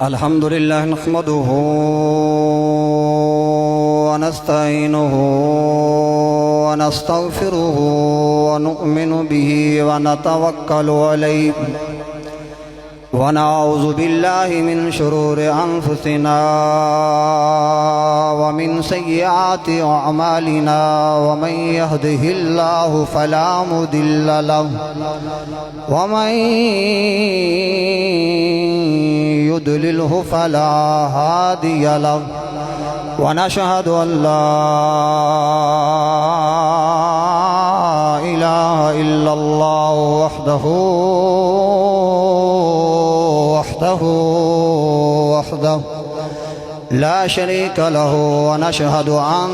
الحمد لله نحمده ونستعينه ونستغفره ونؤمن به ونتوكل عليه ونعوذ بالله من شرور أنفسنا ومن سيئات أعمالنا ومن يهده الله فلا مضل له ومن يضلله فلا هادي له ونشهد أن لا إله إلا الله وحده لا شريك له ونشهد أن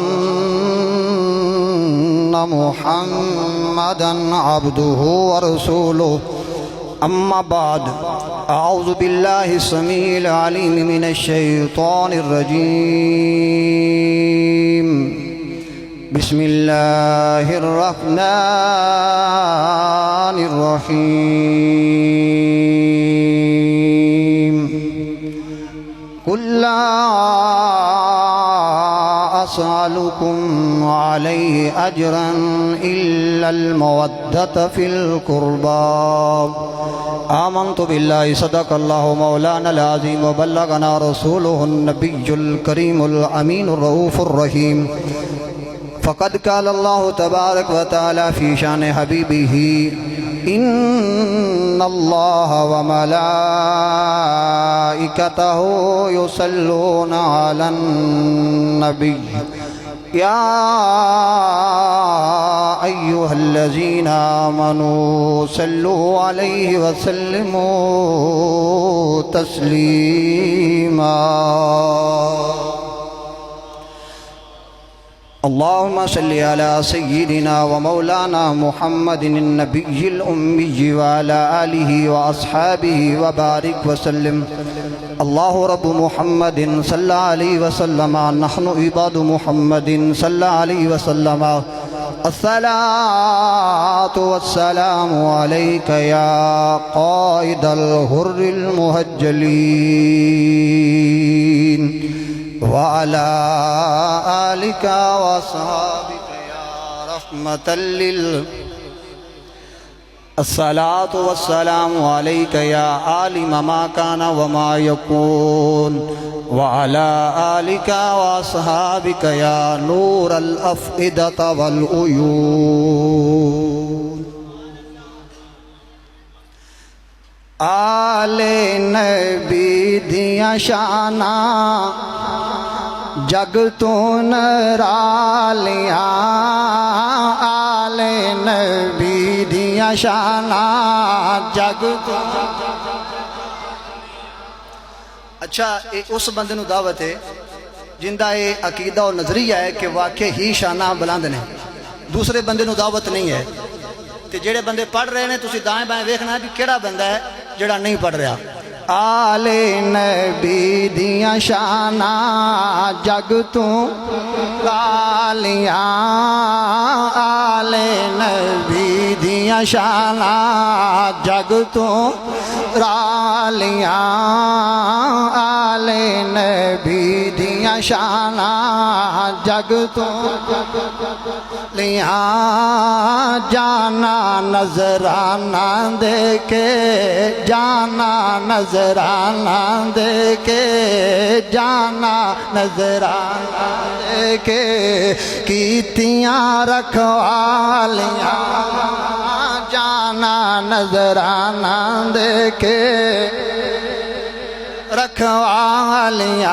محمدا عبده ورسوله أما بعد أعوذ بالله السميع العليم من الشيطان الرجيم بسم الله الرحمن الرحيم قل لا أسألكم عليه أجرا إلا المودة في القربى آمنت بالله صدق الله مولانا العظيم وبلغنا رسوله النبي الكريم الأمين الرؤوف الرحيم فقد قال الله تبارك وتعالى في شان حبيبه إن الله وملائكته يصلون على النبي يا أيها الذين آمنوا صلوا عليه وسلموا تسليما اللهم صل على سيدنا ومولانا محمد النبي الأمي وعلى آله وأصحابه وبارك وسلم الله رب محمد صلى عليه وسلم نحن عباد محمد صلى عليه وسلم الصلاة والسلام عليك يا قائد الغر المهجلين وعلى آلك وصحابك يا رحمة الصلاة والسلام عليك يا عالم ما كان وما يكون وعلى آلك وصحابك يا نور الأفئدة والعيون آل نبی دیاں شاناں جگ تو نرالیاں آل نبی دیاں شاناں جگ تو اچھا اس بندے نو دعوت ہے جندہ یہ عقیدہ و نظریہ ہے کہ واقعی ہی شاناں بلند نے دوسرے بندے نو دعوت نہیں ہے تے جڑے بندے پڑھ رہے ہیں تسی دائیں بائیں ویکھنا ہے بھی کیڑا بندہ ہے جڑا نہیں پڑھ رہا آل نبی دیاں شاناں جگ تو لالیاں آل نبی دیاں شاناں جگ تو رالیاں آل نبی دیاں شاناں جگ تو لیاں جانا نظرانہ دے کے جانا نظرانہ دے کے جانا نظرانہ دے کے کیتیاں رکھوالیاں جانا نظرانہ دے کے رکھوالیاں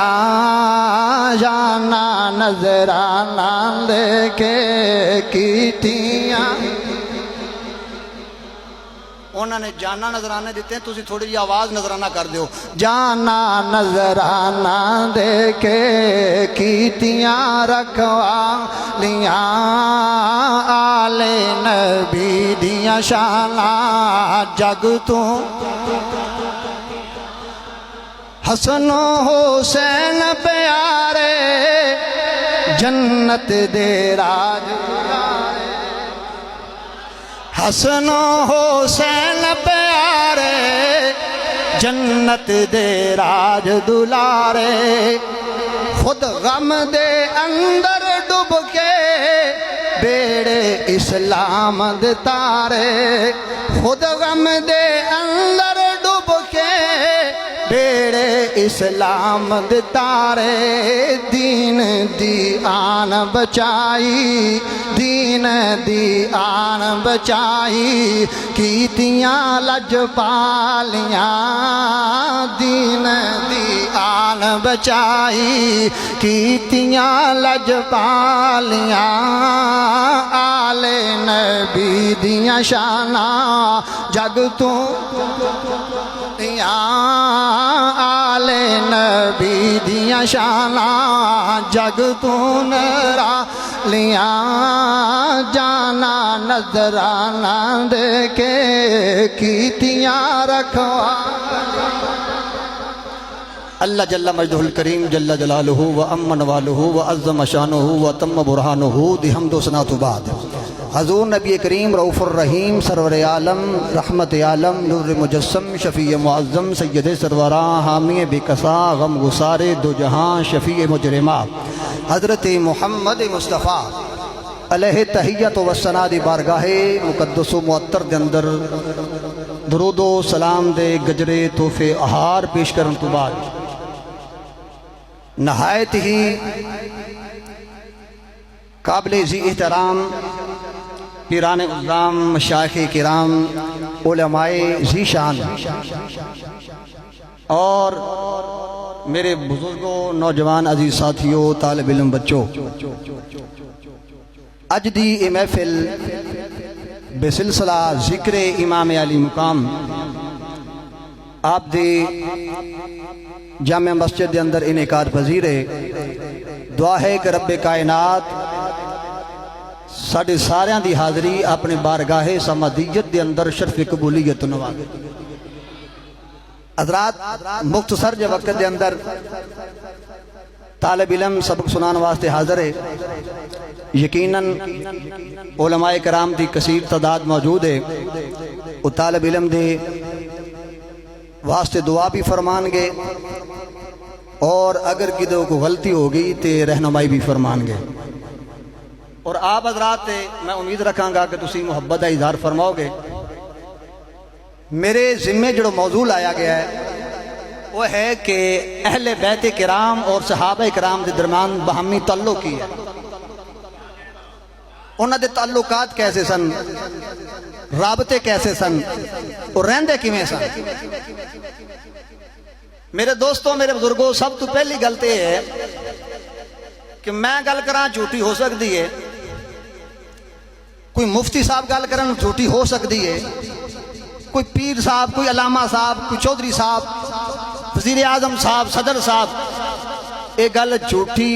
جانا نظرانہ دے کے کیتیاں انہوں نے جانا نظرانے دیتے ہیں تسی تھوڑی جی آواز نظرانہ کر دیو جانا نظرانہ دے کے کیتیاں رکھوالیاں آل نبی دیاں شاناں جگ تو حسن و حسین پیارے جنت دے راج حسن و حسین پیارے جنت دے راج دلارے خود غم دے اندر ڈب کے بیڑے اسلام دے تارے خود غم دے اندر ڈب کے بیڑے اسلام دے تارے دین دی آن بچائی دین دی آن بچائی کیتیاں لج پالیاں دین دی آن بچائی کیتیاں لج پالیاں آل نبی دیاں شاناں جگ تو آل نبی دیاں شاناں جگ تو نرا لیاں جانا نظرانہ دے کے کیتیاں رکھوا اللہ جل مجدہ الکریم جل جلالہ و امن والہ و عظم شانہ و تم برہانہ دی حمد و ثنا تو بعد حضور نبی کریم رؤوف الرحیم سرور عالم رحمت عالم نور مجسم شفیع معظم سید سروراں حامی بکسا غم گسار دو جہاں شفیع مجرمہ حضرت محمد مصطفیٰ علیہ تحیت و ثنا دی بارگاہ مقدس و معطر دے اندر درود و سلام دے گجرے تحفے اہار پیش کرن تو بعد نہایت ہی قابل ذی احترام پیران عظام مشائخ کرام علماء ذی شان اور میرے بزرگوں نوجوان عزیز ساتھیوں طالب علم بچوں اج دی اے محفل بسلسلہ ذکر امام علی مقام آپ دی جامع مسجد دے اندر انعقاد پذیر ہے دعا ہے کہ رب کائنات ساڑھے ساریاں دی حاضری اپنے بارگاہ سمادیت دے اندر شرف قبولیت نواز حضرات مختصر جو وقت دے اندر طالب علم سبق سنان واسطے حاضر ہے یقیناً علماء کرام دی کثیر تعداد موجود ہے وہ طالب علم دے واسطے دعا بھی فرمان گے اور اگر کدھو کو غلطی ہوگی تے رہنمائی بھی فرمان گے اور آپ حضرات میں امید رکھاں گا کہ تسی محبت کا اظہار فرماؤ گے میرے ذمے جڑو موضوع آیا گیا ہے وہ ہے کہ اہل بیت کرام اور صحابہ کرام دے درمیان باہمی تعلق کی ہے انہاں دے تعلقات کیسے سن رابطے کیسے سن اور رہندے کیویں سن میرے دوستوں میرے بزرگوں سب تو پہلی غلطی ہے کہ میں گل کراں جھوٹی ہو سکتی ہے کوئی مفتی صاحب گل کرن جھوٹی ہو سکتی ہے کوئی پیر صاحب کوئی علامہ صاحب کوئی چودھری صاحب وزیر اعظم صاحب صدر صاحب ایک گل جھوٹی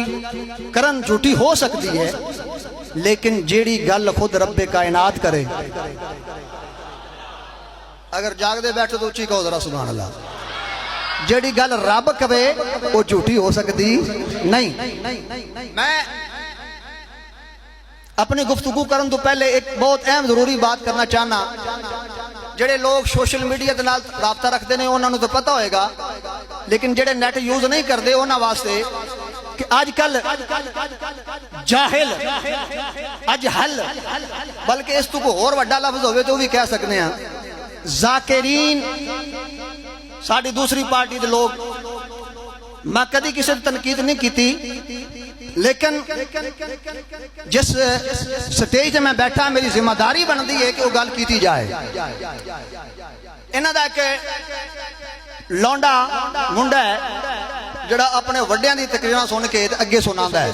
کرن جھوٹی ہو سکتی ہے لیکن جیڑی گل خود رب کائنات کرے اگر جاگ دے بیٹھو تو اچھی کہو ذرا سبحان اللہ جیڑی گل رب کرے وہ جھوٹی ہو سکتی نہیں میں اپنی گفتگو کرن تو پہلے ایک بہت اہم ضروری بات کرنا چاہنا جڑے لوگ سوشل میڈیا دے نال رابطہ رکھتے ہیں انہوں نے تو پتہ ہوئے گا لیکن جڑے نیٹ یوز نہیں کرتے انہوں واسطے کہ آج کل جاہل اجہل بلکہ اس تو کو اور وڈا لفظ ہوئے تو بھی کہہ سکتے ہیں ذاکرین ساڑھی دوسری پارٹی دے لوگ میں کدی کسی تنقید نہیں کیتی لیکن جس سٹیج میں بیٹھا میری ذمہ داری بن دی ہے کہ وہ گل کیتی جائے انہاں دا کہ لونڈا منڈا ہے جڑا اپنے وڈیاں دی تقریراں سن کے اگے سناندا ہے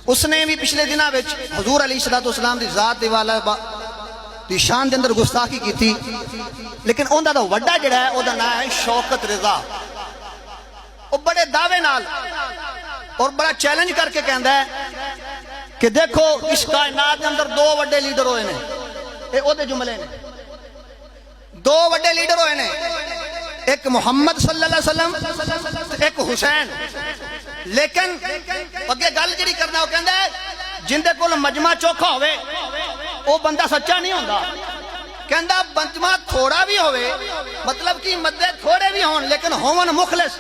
اس نے بھی پچھلے دنوں وچ حضور علیہ السلام دی ذات دی والا دی شان دے اندر گستاخی کیتی لیکن اوندا دا وڈا جڑا ہے او دا نام ہے شوکت رضا وہ بڑے دعوے نال اور بڑا چیلنج کر کے کہندا ہے کہ دیکھو اس کائنات کے اندر دو وڈے لیڈر ہوئے نے اے او دے جملے نے دو وڈے لیڈر ہوئے نے ایک محمد صلی اللہ علیہ وسلم ایک حسین لیکن اگے گل جڑی کرنا وہ کہندا ہے جن دے کول مجمع چوکھا ہوئے وہ بندہ سچا نہیں ہوندا کہندا بنجما تھوڑا بھی ہوئے مطلب کہ مدے تھوڑے بھی ہون لیکن ہون مخلص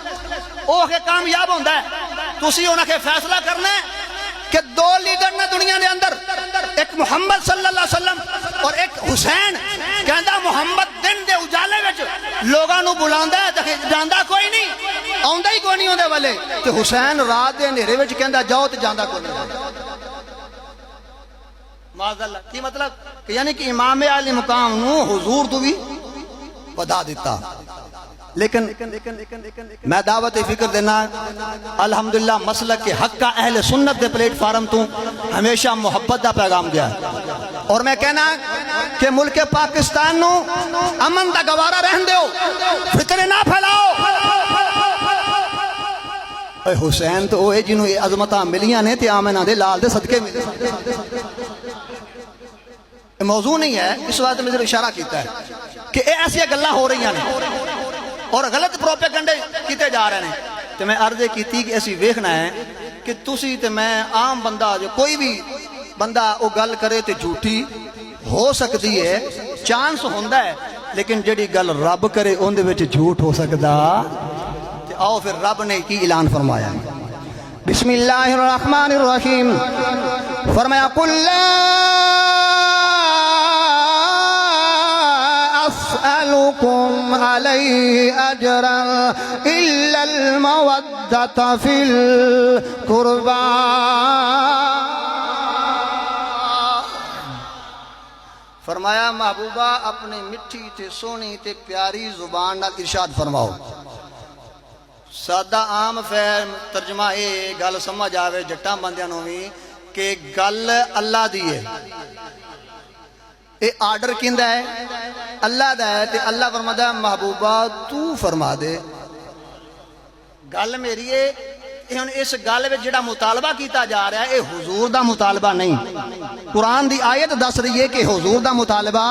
او کے کامیاب ہوندا ہے تسی انہاں کے فیصلہ کرنا ہے کہ دو لیڈر نے دنیا دے اندر ایک محمد صلی اللہ علیہ وسلم اور ایک حسین کہندا محمد دن دے اجالے وچ لوگاں نو بلاندا ہے تے جاندا کوئی نہیں آوندا ہی کوئی نہیں اودے والے تے حسین رات دے اندھیرے وچ کہندا جاؤ تے جاندا کوئی نہیں معاذ اللہ کی مطلب کہ یعنی کہ امام علی مقام نو حضور تو بھی ودا دیتا لیکن میں دعوت فکر دینا الحمدللہ مسلک کے حق کا اہل سنت دے پلیٹ فارم تو ہمیشہ محبت دا پیغام دیا اور میں کہنا کہ ملک پاکستان نو امن دا گوارا رہن دیو فتنے نہ پھیلاؤ اے حسین تو اوہ جنہوں یہ عظمتاں ملیاں نے تے آمنہ دے لال دے صدقے ملے موضوع نہیں ہے اس وقت میں اشارہ کیتا ہے کہ اے ایسی گلاں ہو رہی ہیں اور غلط پروپیگنڈے کیتے جا رہے ہیں تو میں عرض کیتی کہ ایسی ویکھنا ہے کہ تسی تے میں عام بندہ جو کوئی بھی بندہ وہ گل کرے تے جھوٹی ہو سکتی ہے چانس ہوندا ہے لیکن جڑی گل رب کرے اون دے وچ جھوٹ ہو سکدا تے آؤ پھر رب نے کی اعلان فرمایا بسم اللہ الرحمن الرحیم فرمایا قل لا أسألكم عليه أجرا إلا المودة في القربى فرمایا محبوبہ اپنی مٹھی تے سونی تے پیاری زبان نال ارشاد فرماؤ سادہ عام فہم ترجمہ اے گل سمجھ آوے جٹاں بندیاں نوں وی کہ گل اللہ دی ہے اے آرڈر کیندہ ہے اللہ دا ہے تے اللہ فرماتا ہے محبوبہ تو فرما دے گل میری ہے اس گل میں جڑا مطالبہ کیتا جا رہا ہے اے حضور دا مطالبہ نہیں قرآن دی آیت دس رہی ہے کہ حضور دا مطالبہ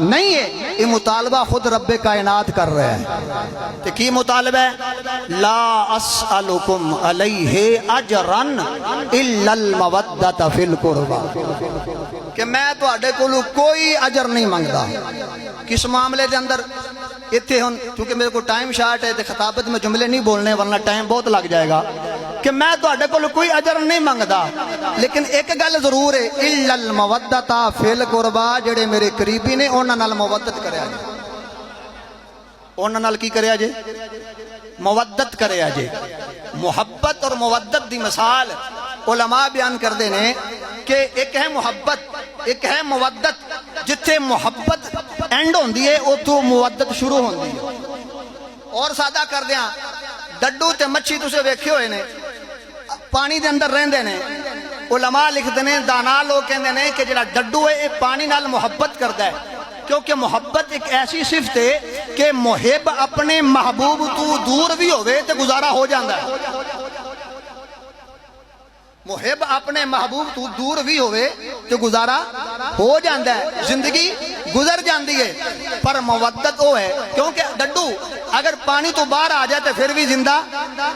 نہیں ہے یہ مطالبہ خود رب کائنات کر رہا ہے تے کی مطالبہ ہے لا اسألکم علیہ اجرن الا المودۃ فی القربى کہ میں تو اڈے کولو کوئی اجر نہیں مانگدا کس معاملے دے اندر اتھے ہن کیونکہ میرے کو ٹائم شارٹ ہے تے خطابت میں جملے نہیں بولنے ورنہ ٹائم بہت لگ جائے گا کہ میں تو اڈے کولو کوئی اجر نہیں مانگدا لیکن ایک گل ضرور ہے الا المودۃ فی القربى جڑے میرے قریبی نے انہاں نال مودت کریا جے انہاں نال کی کریا جے مودت کریا جے محبت اور مودت دی مثال علماء بیان کردے نے کہ ایک ہے محبت ایک ہے مودت جتھے محبت اینڈ ہوندی ہے اتھوں مودت شروع ہوندی ہے اور سادہ کر دیاں ڈڈو تے مچھی تسے ویکھے ہوئے نے پانی دے اندر رہندے نے علماء لکھتے ہیں دانا لوگ کہندے نے کہ جڑا ڈڈو ہے یہ پانی نال محبت کردا ہے کیونکہ محبت ایک ایسی صفت ہے کہ محب اپنے محبوب تو دور بھی ہوئے تے گزارا ہو جاندہ ہے محب اپنے محبوب تو دور بھی ہوئے تو گزارا ہو جاندہ ہے زندگی گزر جاندی ہے پر مودت وہ ہے کیونکہ ڈڈو اگر پانی تو باہر آ جائے تو پھر بھی زندہ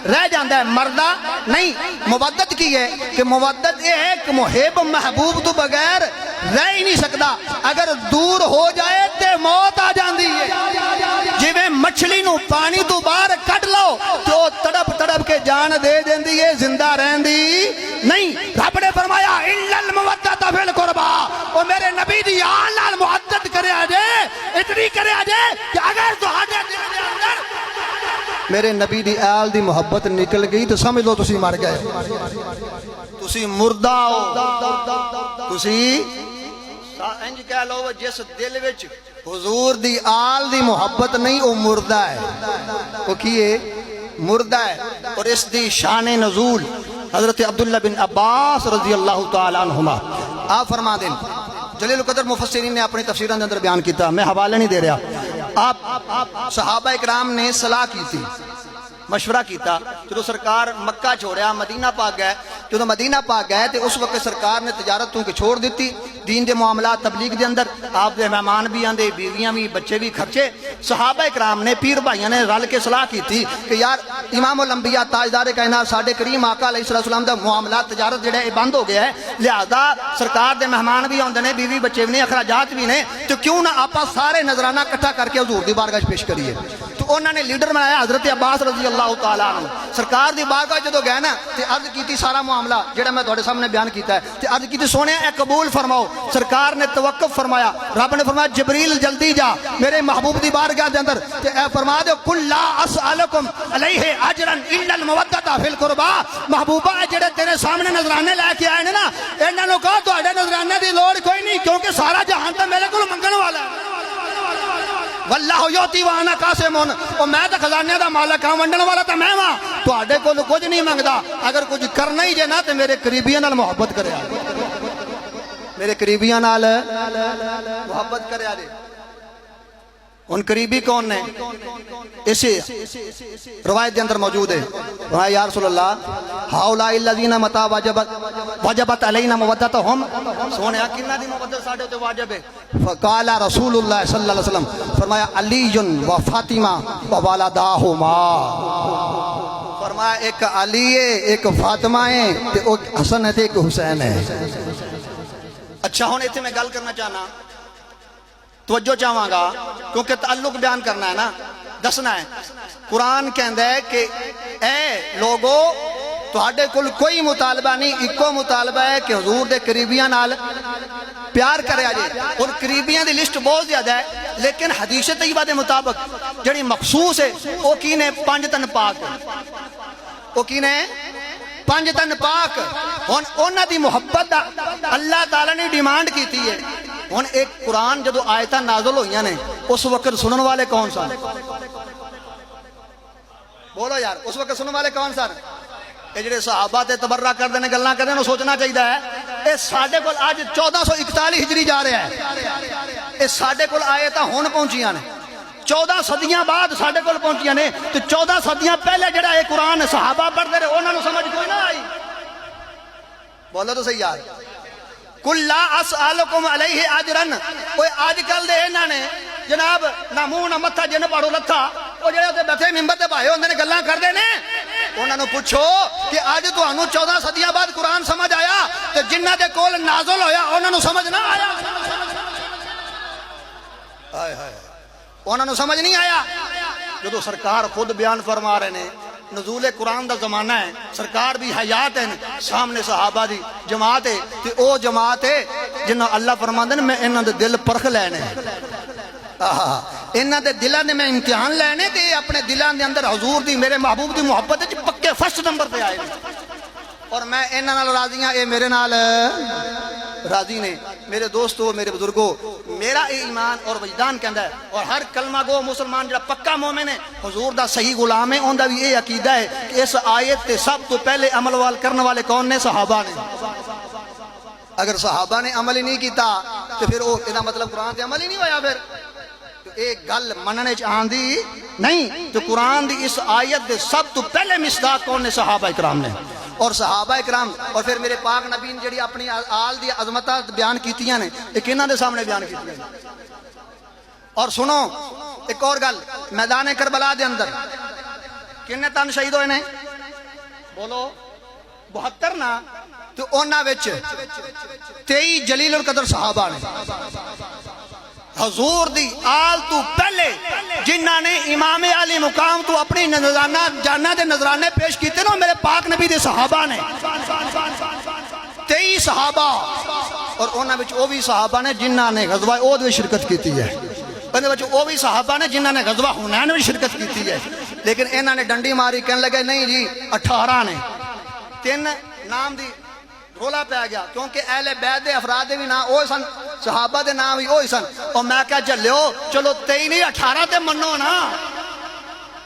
رہ جاندہ ہے مردہ نہیں مودت کی ہے کہ مودت یہ ہے کہ محب محبوب تو بغیر رہ ہی نہیں سکتا اگر دور ہو جائے تو موت آ جاندی ہے جی میں مچھلی نو پانی تو باہر کٹ لو تو تڑپ تڑپ کے جان دے دیندی ہے زندہ رہندی نہیں رب نے فرمایا الا المودۃ فی القربى او میرے نبی دی آل نال محبت کرے آجے اتنی کرے آجے کہ اگر تو آجے دل دے اندر میرے نبی دی آل دی محبت نکل گئی تو سمجھ لو تسی مر گئے تسی مردہ ہو تسی انج کہہ لو جس دل وچ حضور دی آل دی محبت نہیں او مردہ ہے وہ کیے مردہ ہے اور اس دی شان نزول حضرت عبداللہ بن عباس رضی اللہ تعالیٰ عنہما آپ فرما دیں جلیل القدر مفسرین نے اپنی تفسیروں کے اندر بیان کیتا میں حوالے نہیں دے رہا آپ صحابہ اکرام نے صلاح کی تھی مشورہ کیتا جو سرکار مکہ چھوڑیا مدینہ پاک گئے جو مدینہ پاک گئے تو اس وقت سرکار نے تجارت تو کہ چھوڑ دیتی دین دے معاملات تبلیغ دے اندر آپ دے مہمان بھی آندے بیویاں بھی بچے بھی خرچے صحابہ اکرام نے پیر بھائیاں نے رل کے صلاح کی تھی کہ یار امام الانبیاء تاجدار کائنات ساڈے کریم آقا علیہ السلام دا معاملات تجارت جڑا ہے بند ہو گیا ہے لہذا سرکار دے مہمان بھی آندے نے بیوی بچے بھی نے اخراجات بھی نے تو کیوں نہ آپا سارے نظرانہ کٹھا کر کے حضور دی بارگاہ پیش کریے تو انہوں نے لیڈر بنایا حضرت عباس رضی اللہ تعالیٰ عنہ سرکار دی بارگاہ جدو گئے نا تے عرض کیتی سارا معاملہ جڑا میں تہاڈے سامنے بیان کیتا ہے تے عرض کیتی سونے اے قبول فرماؤ سرکار نے توقف فرمایا رب نے فرمایا جبریل جلدی جا میرے محبوب دی بارگاہ دے اندر تے اے فرما دے کل لا اسالکم علیہ اجرا الا المودۃ فی القربا محبوبہ جڑے تیرے سامنے نذرانے لے کے آئے نا انہاں نوں کہو تہاڈے نذرانے دی لوڑ کوئی نہیں کیونکہ سارا جہان تے میرے کول منگن والا ہے واللہ یوتی وانا قاسمون اور میں تو خزانے دا مالک ہاں ونڈن والا تو میں ہاں تہاڈے کول کچھ نہیں منگدا اگر کچھ کرنا ہی جے نا تے میرے قریبیاں نال محبت کریا میرے قریبیاں نال محبت کریا جے ان قریبی کون نے اسی روایت دے اندر موجود ہے یا رسول اللہ ہاؤلاء الذین متا وجبت علینا مودتہم سونیا کنہ دی مودت ساڈے تے واجب ہے فقال رسول اللہ صلی اللہ علیہ وسلم فرمایا علی و فاطمہ و والداہما فرمایا ایک علی ہے ایک فاطمہ ہے تے ایک حسن ہے تے ایک حسین ہے اچھا ہن ایتھے میں گل کرنا چاہنا توجہ چاہواں گا کیونکہ تعلق بیان کرنا ہے نا دسنا ہے قرآن کہندا ہے کہ اے لوگو تہاڈے کول کوئی مطالبہ نہیں اکو مطالبہ ہے کہ حضور دے قریبیاں نال پیار کریا جے اور قریبیاں دی لسٹ بہت زیادہ ہے لیکن حدیث طیبہ دے مطابق جڑی مخصوص ہے وہ کی نے 5 تن پاک وہ کی نے 5 تن پاک ہن انہاں دی محبت اللہ تعالی نے ڈیمانڈ کیتی ہے ہن ایک قرآن جدو آیتاں نازل ہوئیاں نے اس وقت سنن والے کون سن بولو یار اس وقت سنن والے کون سن یہ جڑے صحابہ تے تبرہ کردے نے گلاں کردے نے سوچنا چاہیے ہے اے ساڈے کول اج 1441 ہجری جا رہا ہے اے ساڈے کول آیتاں ہن پہنچیاں نے 14 صدیاں بعد ساڈے کول پہنچیاں نے تے 14 صدیاں پہلے جڑا اے قرآن صحابہ پڑھدے رہے انہاں نوں سمجھ کوئی نہ آئی بولو تو صحیح یار کل لا اسالکم علیہ اجرا کوئی آج کل دے انہاں نے جناب نہ منہ نہ متھا جن پاڑو لتھا او جڑے تے بیٹھے منبر تے بھائے ہوندے نے گلاں کردے نے انہاں نوں پوچھو کہ اج تانوں 14 صدیاں بعد قرآن سمجھ آیا تے جنہاں دے کول نازل ہویا انہاں نوں سمجھ نہ آیا ہائے ہائے انہاں نوں سمجھ نہیں آیا جدو سرکار خود بیان فرما رہے نے نزول قرآن دا زمانہ ہے سرکار بھی حیات ہیں سامنے صحابہ دی جماعت ہے تے او جماعت ہے جنہاں اللہ فرماندے نے میں انہاں دے دل پرکھ لینے انہاں دے دلاں دے میں امتحان لینے تے اپنے دلاں دے اندر حضور دی میرے محبوب دی محبت وچ پکے فرسٹ نمبر پہ آئے اور میں انہاں نال راضی ہاں اے میرے نال راضی نے میرے دوستو میرے بزرگوں میرا اے ایمان اور وجدان کہندا ہے اور ہر کلمہ گو مسلمان جڑا پکا مومن ہے حضور دا صحیح غلام ہے اوندا بھی اے عقیدہ ہے کہ اس آیت تے سب تو پہلے عمل وال کرنے والے کون نے صحابہ نے اگر صحابہ نے عمل ہی نہیں کیتا تو پھر او ادا مطلب قرآن تے عمل ہی نہیں ہویا پھر تو ایک گل مننے چ آندی نہیں تو قرآن دی اس آیت دے سب تو پہلے مصداق کون نے صحابہ اکرام نے اور صحابہ اکرام اور پھر میرے پاک نبی نے جڑی اپنی آل دی عظمتاں بیان کیتیاں نے ایک انہاں دے سامنے بیان کیتیاں نے اور سنو ایک اور گل میدان کربلا دے اندر کنے تن شہید ہوئے نے بولو 72 نا تو انہاں وچ 23 جلیل القدر صحابہ نے حضور دی آل تو پہلے جنہاں نے امام علی مقام تو اپنی نذرانہ جانہ دے نذرانے پیش کیتے نا میرے پاک نبی دے صحابہ نے 23 صحابہ اور انہاں وچ او بھی صحابہ نے جنہاں نے غزوہ احد وچ شرکت کیتی ہے انہاں وچ او بھی صحابہ نے جنہاں نے غزوہ حنین وچ شرکت کیتی ہے لیکن انہاں نے ڈنڈی ماری کہنے لگے نہیں جی 18 نے 3 نام دی رولا پہ گیا کیونکہ اہل بیت دے افراد دے بھی نام اوہ سن صحابہ دے نام بھی اوہ سن اور میں کہا چلیو چلو 23 نہیں 18 تے منو نا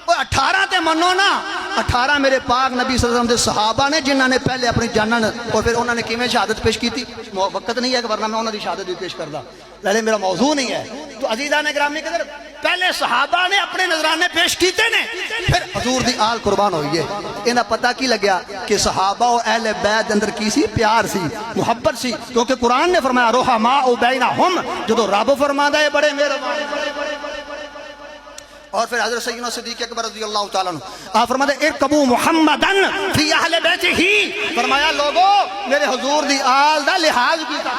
18 تے منو نا 18 میرے پاک نبی صلی اللہ علیہ وسلم دے صحابہ نے جنہاں نے پہلے اپنی جانن اور پھر انہوں نے کیویں شہادت پیش کی تھی وقت نہیں ہے کہ ورنہ میں انہوں نے شہادت بھی پیش کردہ لیکن میرا موضوع نہیں ہے تو عزیزان گرامی قدر پہلے صحابہ نے اپنے نذرانے پیش کیتے نے پھر حضور دی آل قربان ہوئی ہے انہاں پتہ کی لگیا کہ صحابہ و اہل بیت اندر کی سی پیار سی محبت سی کیونکہ قرآن نے فرمایا رحماء بینہم جدو رب فرماتا ہے بڑے مہربان اور پھر حضرت سیدنا صدیق اکبر رضی اللہ تعالیٰ عنہ آپ فرماتے ہیں ارکبوا محمدن فی اہل بیتہ فرمایا لوگو میرے حضور دی آل دا لحاظ کیتا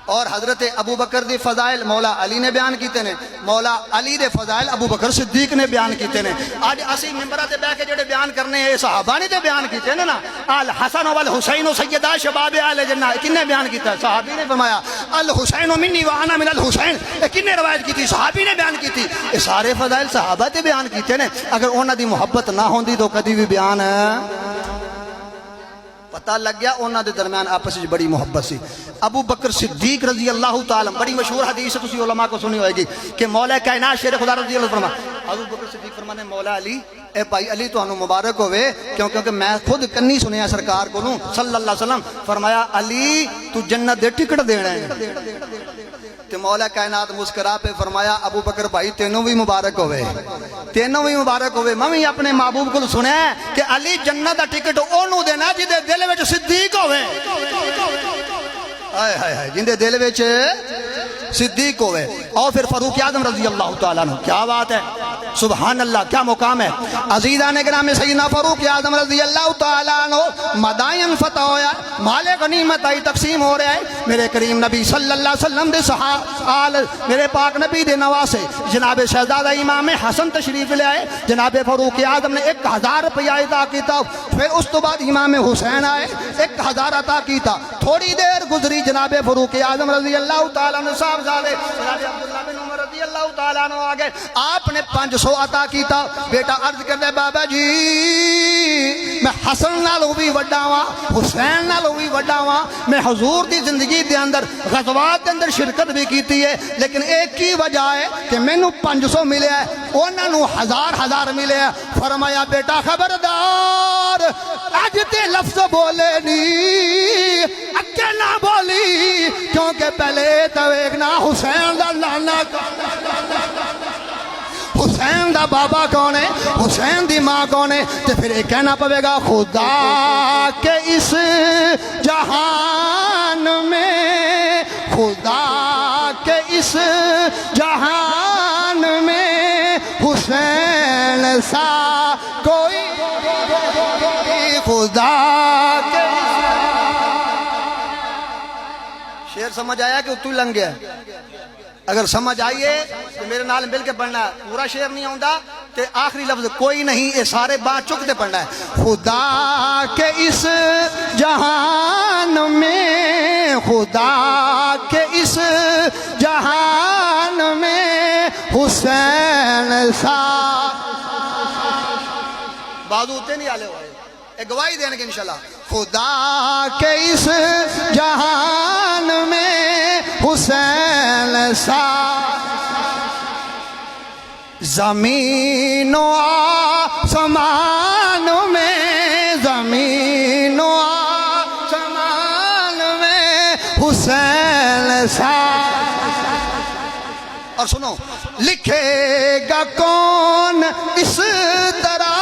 اور حضرت ابو بکر دی فضائل مولا علی نے بیان کیتے نے مولا علی دے فضائل ابو بکر صدیق نے بیان کیتے نے آج اسی ممبرہ تے بیٹھ کے جڑے بیان کرنے ہیں صحابہ نے تے بیان کیتے نے نا الحسن والحسین سیدہ شباب اہل جنہ کنے بیان کیتا ہے صحابی نے فرمایا الحسین منی وانا من الحسین کنے روایت کی تھی صحابی نے بیان کی تھی یہ سارے فضائل صحابہ تے بیان کیتے نے اگر انہاں دی محبت نہ ہوندی تو کدی بھی بیان پتہ لگ گیا انہاں دے درمیان آپس میں بڑی محبت سی ابو بکر صدیق رضی اللہ تعالیٰ بڑی مشہور حدیث ہے تسی علماء کو سنی ہوئے گی کہ مولا کائنات شیر خدا رضی اللہ فرما ابو بکر صدیق فرمانے مولا علی اے بھائی علی تو انہوں مبارک ہوئے کیونکہ میں خود کنی سنیا سرکار کو لوں صلی اللہ علیہ وسلم فرمایا علی تو جنت دے ٹکٹ دینا ہے تو مولا کائنات مسکرا پہ فرمایا ابو بکر بھائی تینوں بھی مبارک ہوئے میں بھی اپنے محبوب کو سنے کہ علی جنت دا ٹکٹ اونوں دینا جدے دل وچ صدیق ہوئے جن دے دل وچ صدیق ہوئے اور پھر فاروق اعظم رضی اللہ تعالیٰ عنہ کیا بات ہے سبحان اللہ کیا مقام ہے عزیزان اکرام سیدنا فاروق اعظم رضی اللہ تعالیٰ عنہ مدائن فتح ہویا مال غنیمت آئی تقسیم ہو رہا ہے میرے کریم نبی صلی اللہ علیہ وسلم دے صحابہ میرے پاک نبی دے نواسے جناب شہزادہ امام حسن تشریف لے آئے جناب فاروق اعظم نے 1000 روپیہ عطا کیتا پھر اس تو بعد امام حسین آئے 1000 عطا کیتا تھوڑی دیر گزری جناب فاروق اعظم رضی اللہ تعالیٰ عنہ صاحب زادے جناب عبداللہ بن عمر رضی اللہ تعالیٰ عنہ آگئے آپ نے 500 عطا کیتا بیٹا عرض کرنے بابا جی میں حسن نالوں بھی وڈا ہوا حسین نالوں بھی وڈا ہوا میں حضور دی زندگی دے اندر غزوات دے اندر شرکت بھی کیتی ہے لیکن ایک ہی وجہ ہے کہ میں نو 500 ملے ہیں انہاں نو 1000 ملے ہیں فرمایا بیٹا خبردار آج تے لفظ بولے نہیں اکے نہ بولی کیونکہ پہلے تو ایک نا حسین دا لانا حسین دا بابا کون ہے حسین دی ماں کون ہے تو پھر ایک کہنا پوے گا خدا کے اس جہان میں خدا کے اس جہان میں حسین سا کوئی خدا کے شعر سمجھ آیا کہ اتو لنگ گیا اگر سمجھ آئیے تو میرے نال مل کے پڑھنا ہے پورا شعر نہیں آؤں تے آخری لفظ کوئی نہیں یہ سارے بات چکتے پڑھنا ہے خدا کے اس جہان میں خدا کے اس جہان میں حسین سا بازو ہوتے نہیں آلے ہوئے ایک گواہی دینے کے انشاءاللہ خدا کے اس جہان میں حسین سا زمین و آسمان میں زمین و آسمان میں حسین سا اور سنو لکھے گا کون اس طرح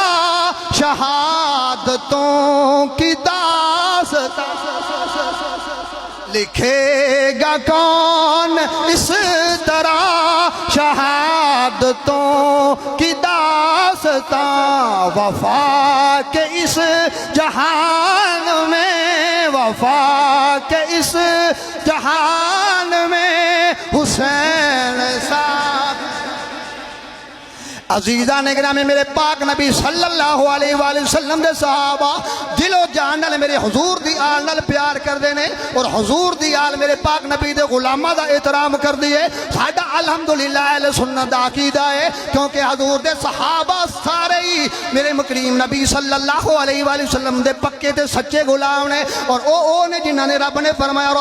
شہادتوں کی داستان لکھے گا کون اس طرح شہادتوں کی داستان وفا کے اس جہان میں وفا کے اس جہان میں حسین صاحب عزیزان اکرام میرے پاک نبی صلی اللہ علیہ وآلہ وسلم دے صحابہ دل و جان نال میرے حضور دی آل نال پیار کر دینے اور حضور دی آل میرے پاک نبی دے غلامہ دا احترام کر دیئے ساڈا الحمدللہ اہل سنت دا عقیدہ ہے کیونکہ حضور دے صحابہ سارے ہی میرے مکریم نبی صلی اللہ علیہ وآلہ وسلم دے پکے تے سچے غلام نے اور او نے جنہاں نے رب نے فرمایا